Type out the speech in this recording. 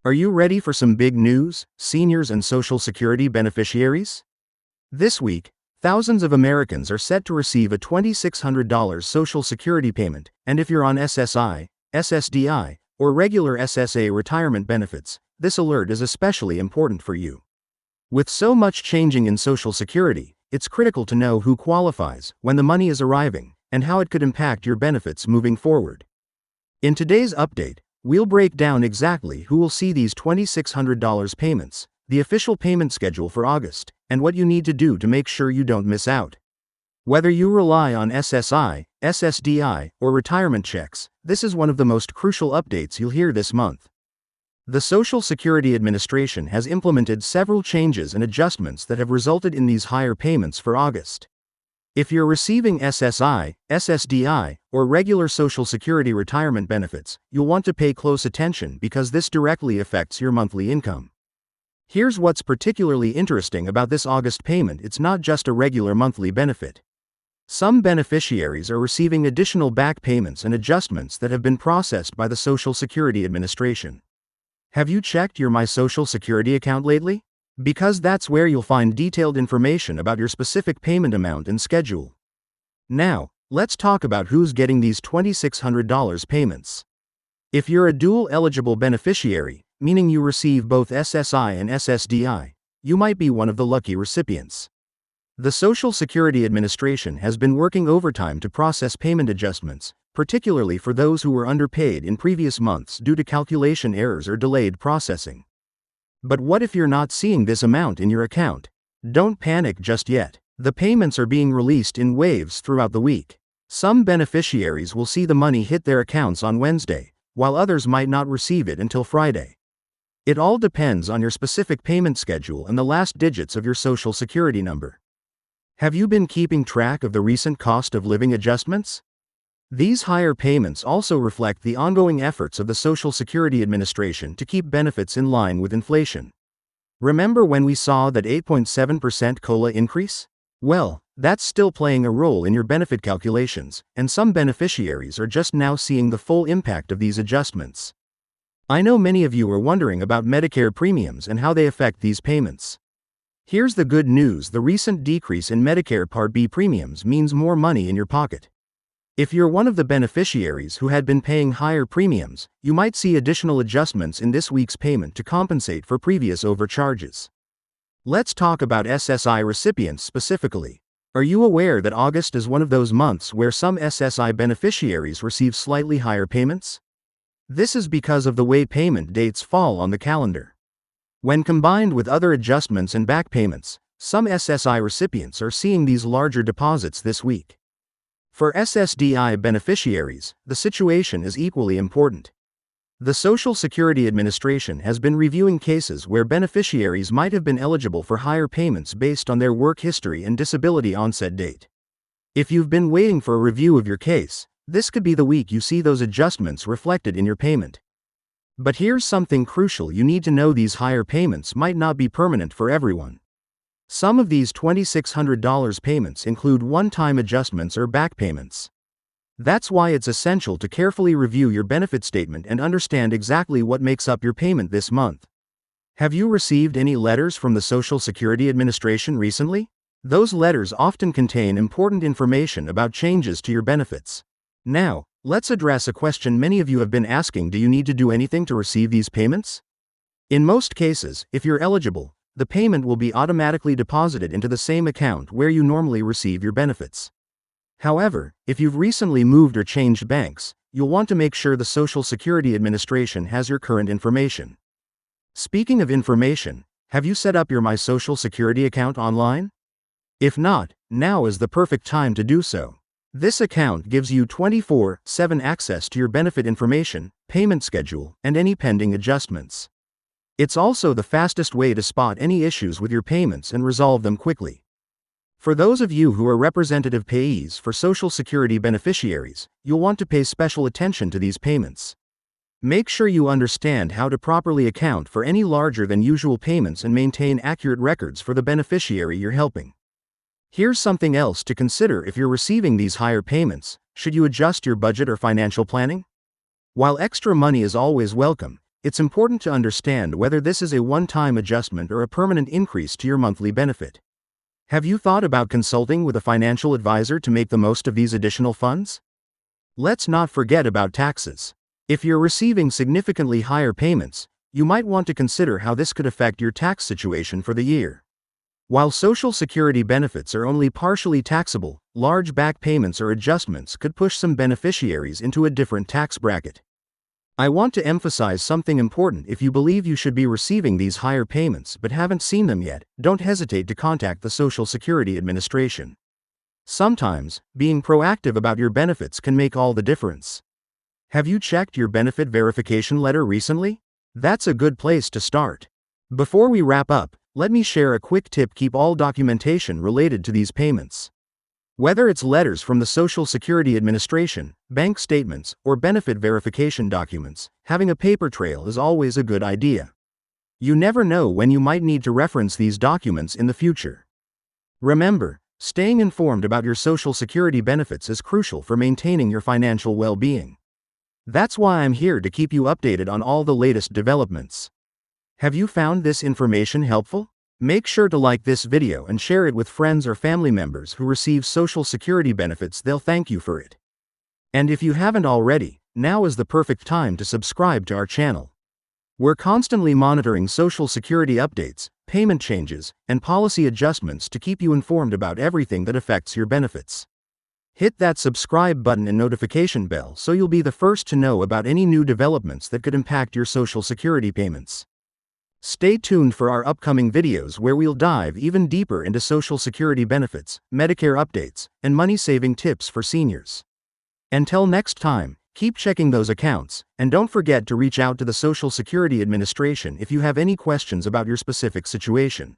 Are you ready for some big news, seniors and Social Security beneficiaries? This week, thousands of Americans are set to receive a $2,600 Social Security payment, and if you're on SSI, SSDI, or regular SSA retirement benefits, this alert is especially important for you. With so much changing in Social Security, it's critical to know who qualifies, when the money is arriving, and how it could impact your benefits moving forward. In today's update, we'll break down exactly who will see these $2,600 payments, the official payment schedule for August, and what you need to do to make sure you don't miss out. Whether you rely on SSI, SSDI, or retirement checks, this is one of the most crucial updates you'll hear this month. The Social Security Administration has implemented several changes and adjustments that have resulted in these higher payments for August. If you're receiving SSI, SSDI, or regular Social Security retirement benefits, you'll want to pay close attention because this directly affects your monthly income. Here's what's particularly interesting about this August payment: it's not just a regular monthly benefit. Some beneficiaries are receiving additional back payments and adjustments that have been processed by the Social Security Administration. Have you checked your My Social Security account lately? Because that's where you'll find detailed information about your specific payment amount and schedule. Now, let's talk about who's getting these $2,600 payments. If you're a dual eligible beneficiary, meaning you receive both SSI and SSDI, you might be one of the lucky recipients. The Social Security Administration has been working overtime to process payment adjustments, particularly for those who were underpaid in previous months due to calculation errors or delayed processing. But what if you're not seeing this amount in your account? Don't panic just yet. The payments are being released in waves throughout the week. Some beneficiaries will see the money hit their accounts on Wednesday, while others might not receive it until Friday. It all depends on your specific payment schedule and the last digits of your Social Security number. Have you been keeping track of the recent cost of living adjustments? These higher payments also reflect the ongoing efforts of the Social Security Administration to keep benefits in line with inflation. Remember when we saw that 8.7% COLA increase? Well, that's still playing a role in your benefit calculations, and some beneficiaries are just now seeing the full impact of these adjustments. I know many of you are wondering about Medicare premiums and how they affect these payments. Here's the good news: the recent decrease in Medicare Part B premiums means more money in your pocket. If you're one of the beneficiaries who had been paying higher premiums, you might see additional adjustments in this week's payment to compensate for previous overcharges. Let's talk about SSI recipients specifically. Are you aware that August is one of those months where some SSI beneficiaries receive slightly higher payments? This is because of the way payment dates fall on the calendar. When combined with other adjustments and back payments, some SSI recipients are seeing these larger deposits this week. For SSDI beneficiaries, the situation is equally important. The Social Security Administration has been reviewing cases where beneficiaries might have been eligible for higher payments based on their work history and disability onset date. If you've been waiting for a review of your case, this could be the week you see those adjustments reflected in your payment. But here's something crucial you need to know: these higher payments might not be permanent for everyone. Some of these $2,600 payments include one-time adjustments or back payments. That's why it's essential to carefully review your benefit statement and understand exactly what makes up your payment this month. Have you received any letters from the Social Security Administration recently? Those letters often contain important information about changes to your benefits. Now, let's address a question many of you have been asking: do you need to do anything to receive these payments? In most cases, if you're eligible, the payment will be automatically deposited into the same account where you normally receive your benefits. However, if you've recently moved or changed banks, you'll want to make sure the Social Security Administration has your current information. Speaking of information, have you set up your My Social Security account online? If not, now is the perfect time to do so. This account gives you 24/7 access to your benefit information, payment schedule, and any pending adjustments. It's also the fastest way to spot any issues with your payments and resolve them quickly. For those of you who are representative payees for Social Security beneficiaries, you'll want to pay special attention to these payments. Make sure you understand how to properly account for any larger than usual payments and maintain accurate records for the beneficiary you're helping. Here's something else to consider: if you're receiving these higher payments, should you adjust your budget or financial planning? While extra money is always welcome, it's important to understand whether this is a one-time adjustment or a permanent increase to your monthly benefit. Have you thought about consulting with a financial advisor to make the most of these additional funds? Let's not forget about taxes. If you're receiving significantly higher payments, you might want to consider how this could affect your tax situation for the year. While Social Security benefits are only partially taxable, large back payments or adjustments could push some beneficiaries into a different tax bracket. I want to emphasize something important. If you believe you should be receiving these higher payments but haven't seen them yet, don't hesitate to contact the Social Security Administration. Sometimes, being proactive about your benefits can make all the difference. Have you checked your benefit verification letter recently? That's a good place to start. Before we wrap up, let me share a quick tip: keep all documentation related to these payments. Whether it's letters from the Social Security Administration, bank statements, or benefit verification documents, having a paper trail is always a good idea. You never know when you might need to reference these documents in the future. Remember, staying informed about your Social Security benefits is crucial for maintaining your financial well-being. That's why I'm here to keep you updated on all the latest developments. Have you found this information helpful? Make sure to like this video and share it with friends or family members who receive Social Security benefits. They'll thank you for it. And if you haven't already, now is the perfect time to subscribe to our channel. We're constantly monitoring Social Security updates, payment changes, and policy adjustments to keep you informed about everything that affects your benefits. Hit that subscribe button and notification bell so you'll be the first to know about any new developments that could impact your Social Security payments. Stay tuned for our upcoming videos where we'll dive even deeper into Social Security benefits, Medicare updates, and money-saving tips for seniors. Until next time, keep checking those accounts, and don't forget to reach out to the Social Security Administration if you have any questions about your specific situation.